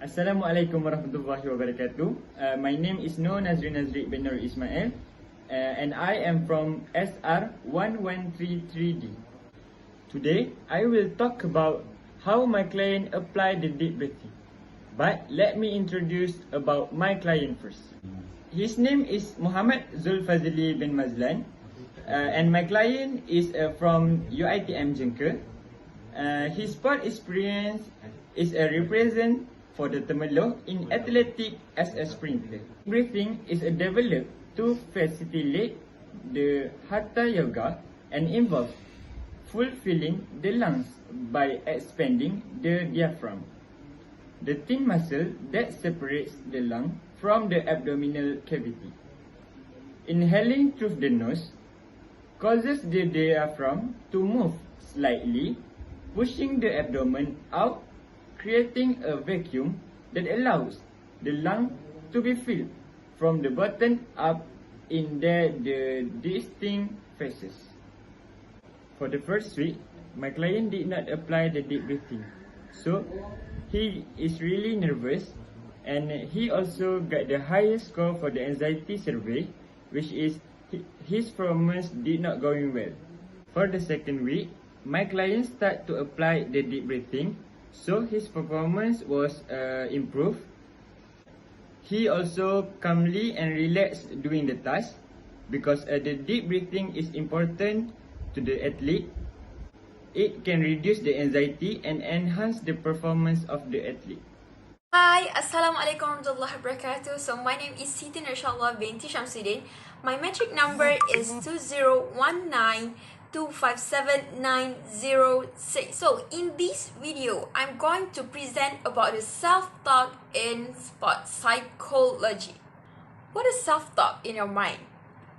Assalamualaikum warahmatullahi wabarakatuh. My name is No Nazri bin Nur Ismail, and I am from SR1133D. Today, I will talk about how my client applied the deep breathing. But let me introduce about my client first. His name is Muhammad Zulfazli bin Mazlan, and my client is from UiTM Jengka. His sport experience is a represent for the Temerloh in athletics as a sprinter. Breathing is developed to facilitate the Hatha Yoga and involves fulfilling the lungs by expanding the diaphragm, the thin muscle that separates the lung from the abdominal cavity. Inhaling through the nose causes the diaphragm to move slightly, pushing the abdomen out, creating a vacuum that allows the lung to be filled from the bottom up in the distinct phases. For the first week, my client did not apply the deep breathing, so he is really nervous, and he also got the highest score for the anxiety survey, which is his performance did not going well. For the second week, my client started to apply the deep breathing, so his performance was improved. He also calmly and relaxed doing the task because the deep breathing is important to the athlete. It can reduce the anxiety and enhance the performance of the athlete. Hi, Assalamualaikum warahmatullahi wabarakatuh. So my name is Siti Nurshallah binti Shamsuddin. My metric number is 201925796. So in this video, I'm going to present about the self-talk in sports psychology. What is self-talk in your mind?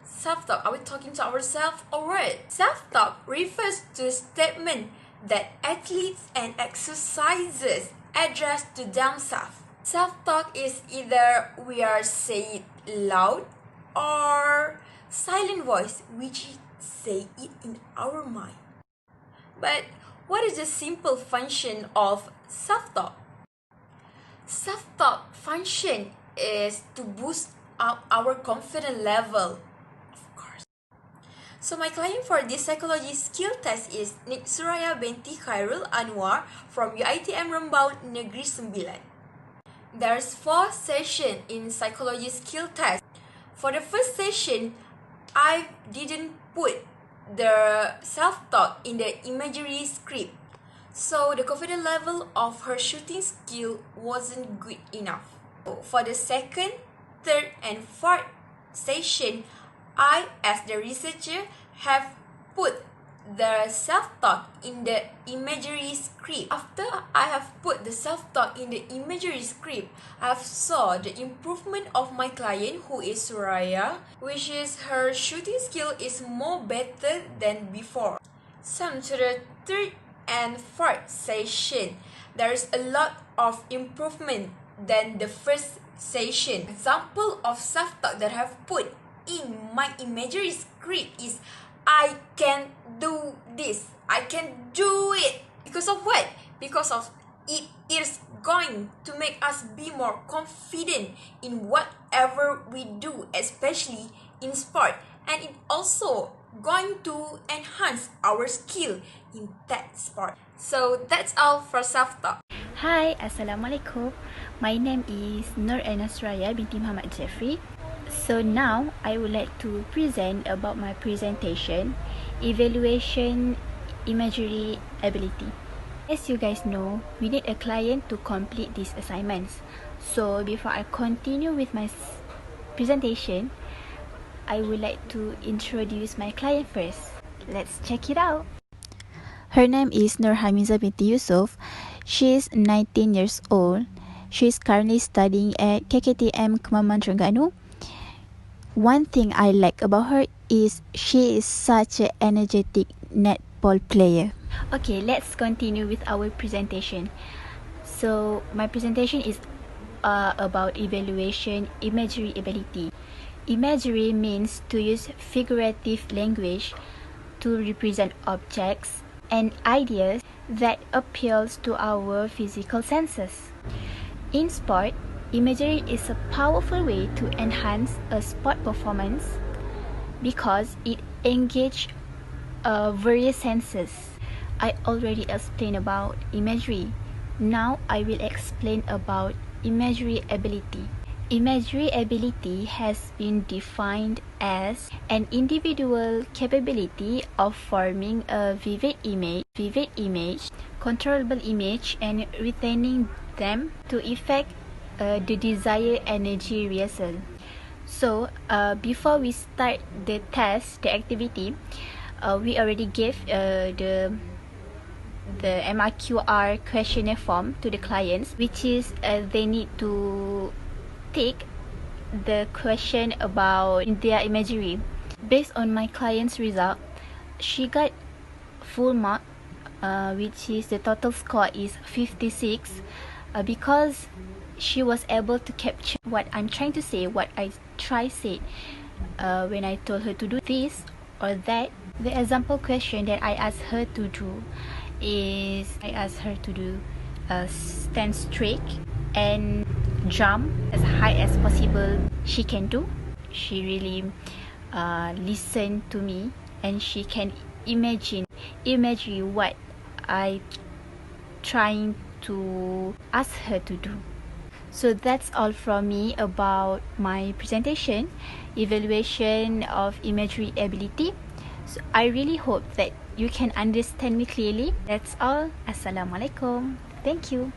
Self-talk, are we talking to ourselves or what? Self-talk refers to a statement that athletes and exercisers address to themselves. Self-talk is either we are saying loud or silent voice, which say it in our mind. But what is the simple function of self-talk? Self-talk function is to boost up our confidence level, of course. So my client for this psychology skill test is Nik Suraya binti Khairul Anwar from UiTM Rembau Negeri Sembilan. There's 4 sessions in psychology skill test. For the first session, I didn't put the self-talk in the imagery script, so the confidence level of her shooting skill wasn't good enough. For the second, third, and fourth session, I, as the researcher, have put the self-talk in the imagery script. After I have put the self-talk in the imagery script, I have saw the improvement of my client who is Suraya, which is her shooting skill is more better than before. Some to the third and fourth session, there is a lot of improvement than the first session. Example of self-talk that I have put in my imagery script is I can do this. I can do it. Because of what? Because of it is going to make us be more confident in whatever we do, especially in sport. And it also going to enhance our skill in that sport. So that's all for self-talk. Hi, Assalamualaikum. My name is Nur Nasraya binti Muhammad Jeffrey. So now I would like to present about my presentation, evaluation imagery ability. As you guys know, we need a client to complete these assignments. So before I continue with my presentation, I would like to introduce my client first. Let's check it out. Her name is Nur Hamiza binti Yusuf. She is 19 years old. She is currently studying at KKTM Kemaman Terengganu. One thing I like about her is she is such an energetic netball player. Okay, let's continue with our presentation. So my presentation is about evaluation imagery ability. Imagery means to use figurative language to represent objects and ideas that appeals to our physical senses. In sport, imagery is a powerful way to enhance a sport performance because it engages various senses. I already explained about imagery. Now I will explain about imagery ability. Imagery ability has been defined as an individual capability of forming a vivid image, controllable image, and retaining them to effect the desired energy rehearsal. So, before we start the test, the activity, we already gave the MRQR questionnaire form to the clients, which is they need to take the question about their imagery. Based on my client's result, she got full mark, which is the total score is 56, because she was able to capture what I'm trying to say, what I said when I told her to do this or that. The example question that I asked her to do is I asked her to do stand straight and jump as high as possible. She can do. She really listened to me, and she can imagine what I trying to ask her to do. So that's all from me about my presentation, evaluation of imagery ability. So I really hope that you can understand me clearly. That's all. Assalamualaikum. Thank you.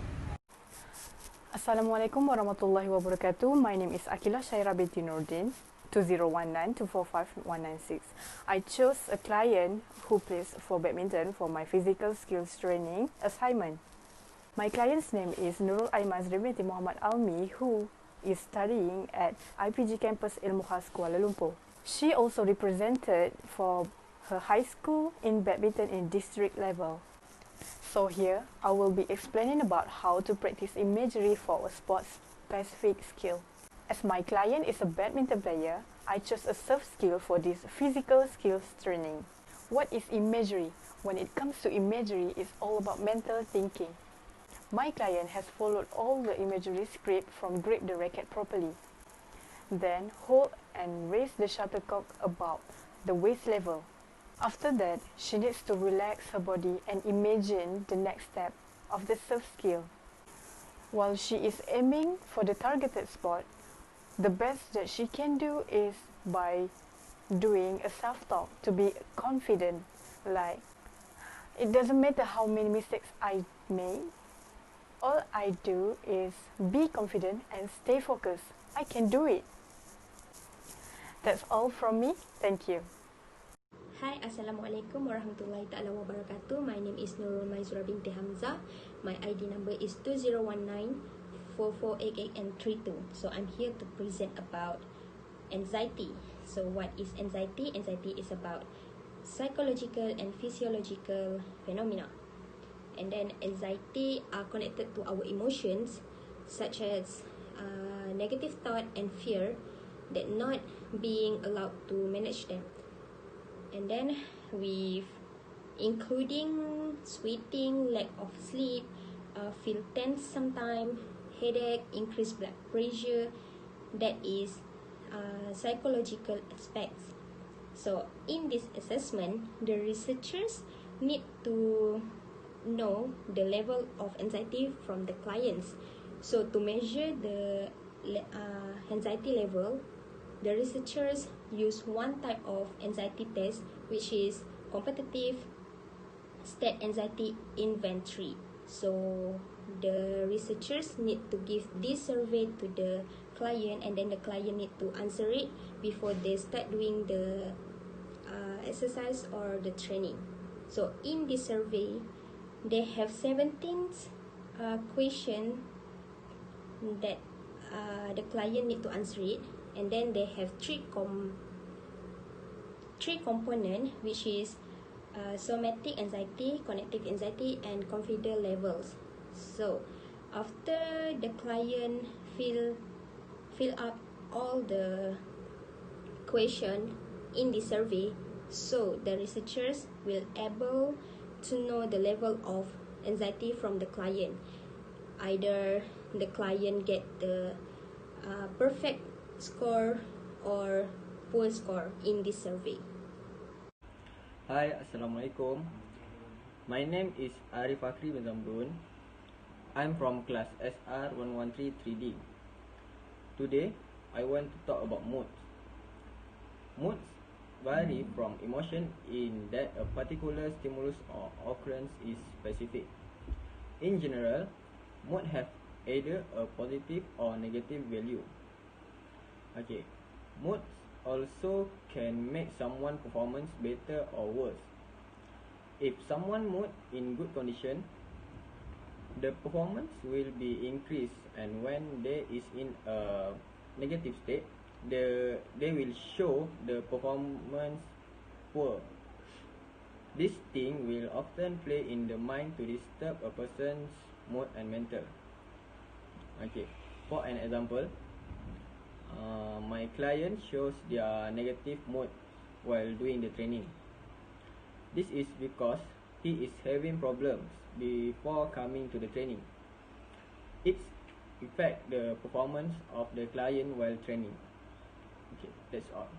Assalamualaikum warahmatullahi wabarakatuh. My name is Akila Shaira binti Nordin, 2019-245196. I chose a client who plays for badminton for my physical skills training assignment. My client's name is Nurul Aiman binti Muhammad Almi, who is studying at IPG campus Ilmu Khas Kuala Lumpur. She also represented for her high school in badminton in district level. So here, I will be explaining about how to practice imagery for a sport-specific skill. As my client is a badminton player, I chose a soft skill for this physical skills training. What is imagery? When it comes to imagery, it's all about mental thinking. My client has followed all the imagery script from grip the racket properly. Then hold and raise the shuttlecock about the waist level. After that, she needs to relax her body and imagine the next step of the surf skill. While she is aiming for the targeted spot, the best that she can do is by doing a self-talk to be confident, like, it doesn't matter how many mistakes I make, all I do is be confident and stay focused. I can do it. That's all from me. Thank you. Hi, Assalamualaikum warahmatullahi ta'ala wabarakatuh. My name is Nurul Maizura binti Hamzah. My ID number is 2019-4488 and 32. So I'm here to present about anxiety. So what is anxiety? Anxiety is about psychological and physiological phenomena. And then anxiety are connected to our emotions, such as negative thought and fear that not being allowed to manage them. And then with including sweating, lack of sleep, feel tense sometimes, headache, increased blood pressure, that is psychological aspects. So in this assessment, the researchers need to know the level of anxiety from the clients. So to measure the anxiety level, the researchers use one type of anxiety test, which is competitive state anxiety inventory. So the researchers need to give this survey to the client, and then the client need to answer it before they start doing the exercise or the training. So in this survey, they have 17 questions that the client need to answer it. And then they have three components, which is somatic anxiety, cognitive anxiety, and confidence levels. So after the client fill up all the question in the survey, so the researchers will able to know the level of anxiety from the client. Either the client get the perfect score or poor score in this survey. Hi, Assalamualaikum. My name is Arif Fakri bin Zamrun. I'm from class SR 113 3D. Today, I want to talk about moods. Moods vary from emotion in that a particular stimulus or occurrence is specific. In general, mood have either a positive or negative value. Okay, moods also can make someone's performance better or worse. If someone mood in good condition, the performance will be increased, and when they is in a negative state, they will show the performance poor. This thing will often play in the mind to disturb a person's mood and mental. Okay, for an example, my client shows their negative mood while doing the training. This is because he is having problems before coming to the training. It affects the performance of the client while training. Okay, that's all.